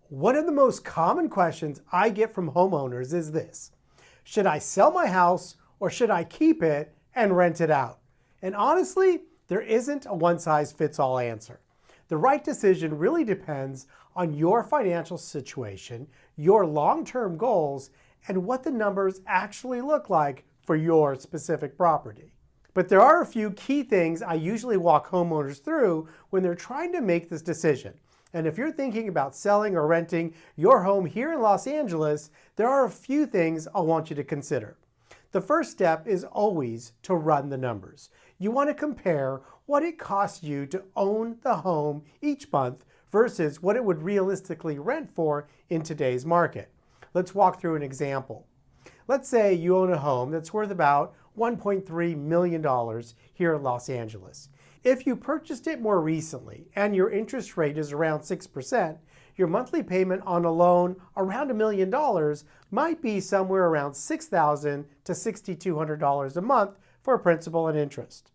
One of the most common questions I get from homeowners is this: should I sell my house or should I keep it and rent it out? And honestly, there isn't a one-size-fits-all answer. The right decision really depends on your financial situation, your long-term goals, and what the numbers actually look like for your specific property. But there are a few key things I usually walk homeowners through when they're trying to make this decision. And if you're thinking about selling or renting your home here in Los Angeles, there are a few things I want you to consider. The first step is always to run the numbers. You want to compare what it costs you to own the home each month versus what it would realistically rent for in today's market. Let's walk through an example. Let's say you own a home that's worth about $1.3 million here in Los Angeles. If you purchased it more recently and your interest rate is around 6%, your monthly payment on a loan around $1 million might be somewhere around $6,000 to $6,200 a month for principal and interest.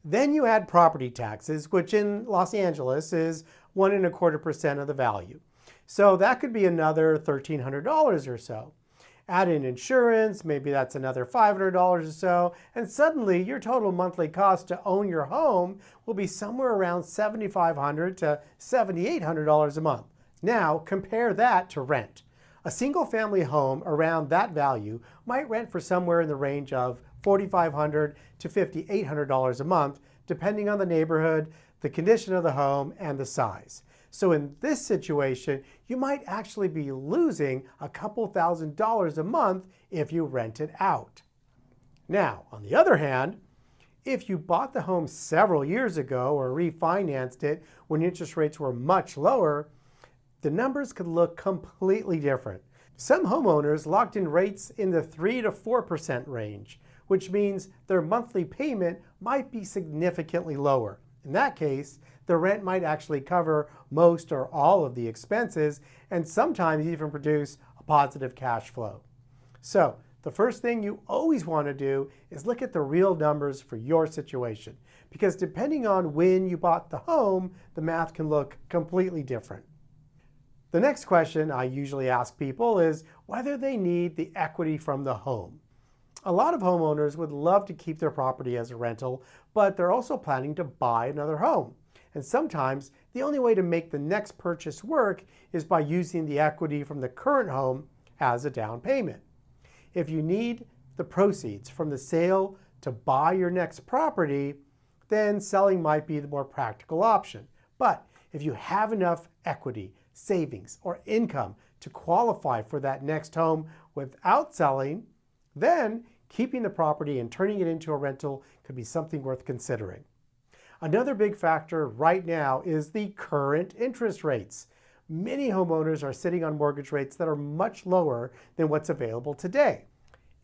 Then you add property taxes, which in Los Angeles is 1.25% of the value. So that could be another $1,300 or so. Add in insurance, maybe that's another $500 or so, and suddenly your total monthly cost to own your home will be somewhere around $7,500 to $7,800 a month. Now compare that to rent. A single family home around that value might rent for somewhere in the range of $4,500 to $5,800 a month, depending on the neighborhood, the condition of the home, and the size. So in this situation, you might actually be losing a couple $1,000s a month if you rent it out. Now, on the other hand, if you bought the home several years ago or refinanced it when interest rates were much lower, the numbers could look completely different. Some homeowners locked in rates in the 3 to 4% range, which means their monthly payment might be significantly lower. In that case, the rent might actually cover most or all of the expenses and sometimes even produce a positive cash flow. So the first thing you always want to do is look at the real numbers for your situation, because depending on when you bought the home, the math can look completely different. The next question I usually ask people is whether they need the equity from the home. A lot of homeowners would love to keep their property as a rental, but they're also planning to buy another home. And sometimes the only way to make the next purchase work is by using the equity from the current home as a down payment. If you need the proceeds from the sale to buy your next property, then selling might be the more practical option. But if you have enough equity, savings, or income to qualify for that next home without selling, then keeping the property and turning it into a rental could be something worth considering. Another big factor right now is the current interest rates. Many homeowners are sitting on mortgage rates that are much lower than what's available today.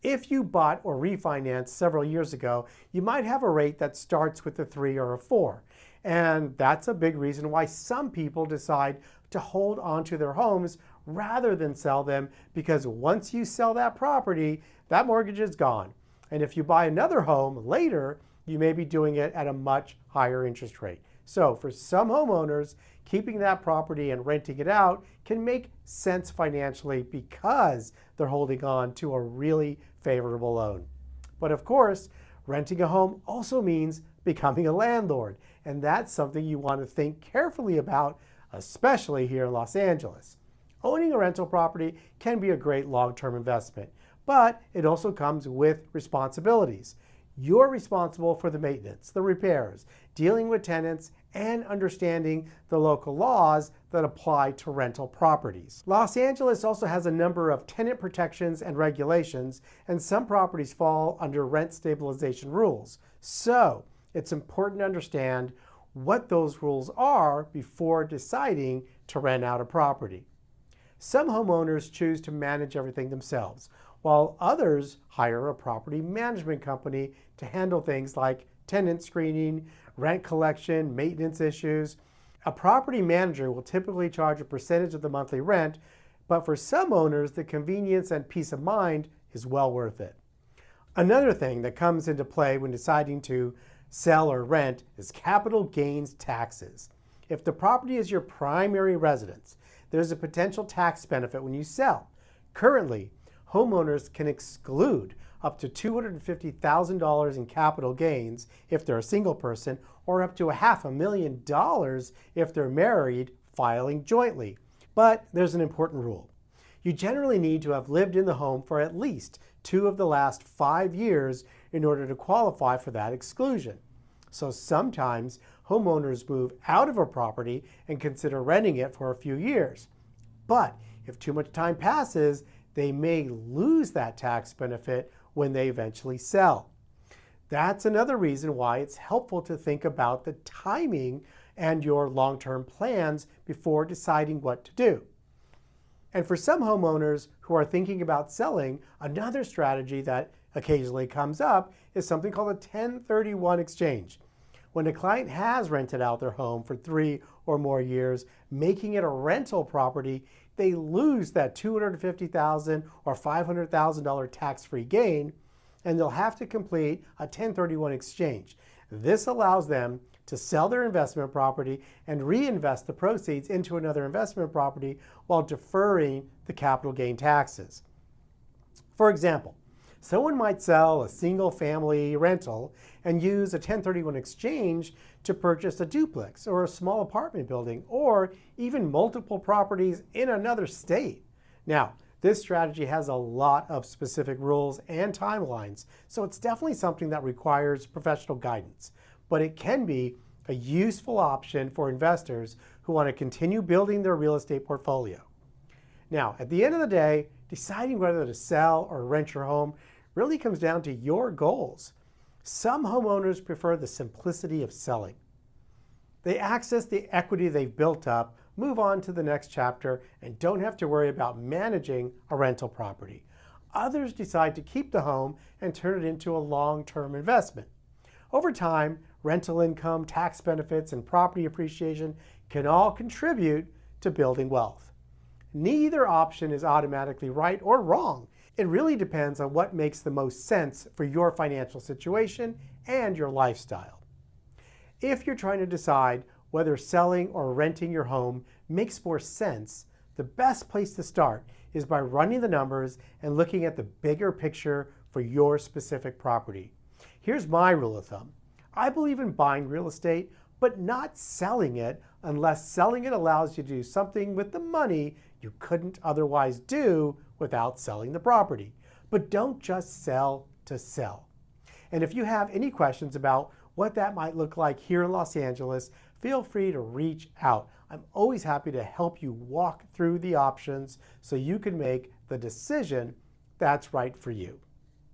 If you bought or refinanced several years ago, you might have a rate that starts with a 3 or a 4. And that's a big reason why some people decide to hold on to their homes rather than sell them, because once you sell that property, that mortgage is gone. And if you buy another home later, you may be doing it at a much higher interest rate. So for some homeowners, keeping that property and renting it out can make sense financially because they're holding on to a really favorable loan. But of course, renting a home also means becoming a landlord, and that's something you want to think carefully about, especially here in Los Angeles. Owning a rental property can be a great long-term investment, but it also comes with responsibilities. You're responsible for the maintenance, the repairs, dealing with tenants, and understanding the local laws that apply to rental properties. Los Angeles also has a number of tenant protections and regulations, and some properties fall under rent stabilization rules. So it's important to understand what those rules are before deciding to rent out a property. Some homeowners choose to manage everything themselves, while others hire a property management company to handle things like tenant screening, rent collection, maintenance issues. A property manager will typically charge a percentage of the monthly rent, but for some owners, the convenience and peace of mind is well worth it. Another thing that comes into play when deciding to sell or rent is capital gains taxes. If the property is your primary residence, there's a potential tax benefit when you sell. Currently, homeowners can exclude up to $250,000 in capital gains if they're a single person, or up to $500,000 if they're married filing jointly. But there's an important rule. You generally need to have lived in the home for at least 2 of the last 5 years in order to qualify for that exclusion. So sometimes homeowners move out of a property and consider renting it for a few years. But if too much time passes, they may lose that tax benefit when they eventually sell. That's another reason why it's helpful to think about the timing and your long-term plans before deciding what to do. And for some homeowners who are thinking about selling, another strategy that occasionally comes up is something called a 1031 exchange. When a client has rented out their home for 3 or more years, making it a rental property, they lose that $250,000 or $500,000 tax-free gain, and they'll have to complete a 1031 exchange. This allows them to sell their investment property and reinvest the proceeds into another investment property while deferring the capital gain taxes. For example, someone might sell a single-family rental and use a 1031 exchange to purchase a duplex or a small apartment building, or even multiple properties in another state. Now, this strategy has a lot of specific rules and timelines, so it's definitely something that requires professional guidance. But it can be a useful option for investors who want to continue building their real estate portfolio. Now, at the end of the day, deciding whether to sell or rent your home really comes down to your goals. Some homeowners prefer the simplicity of selling. They access the equity they've built up, move on to the next chapter, and don't have to worry about managing a rental property. Others decide to keep the home and turn it into a long-term investment. Over time, rental income, tax benefits, and property appreciation can all contribute to building wealth. Neither option is automatically right or wrong. It really depends on what makes the most sense for your financial situation and your lifestyle. If you're trying to decide whether selling or renting your home makes more sense, the best place to start is by running the numbers and looking at the bigger picture for your specific property. Here's my rule of thumb. I believe in buying real estate, but not selling it unless selling it allows you to do something with the money you couldn't otherwise do without selling the property. But don't just sell to sell. And if you have any questions about what that might look like here in Los Angeles, feel free to reach out. I'm always happy to help you walk through the options so you can make the decision that's right for you.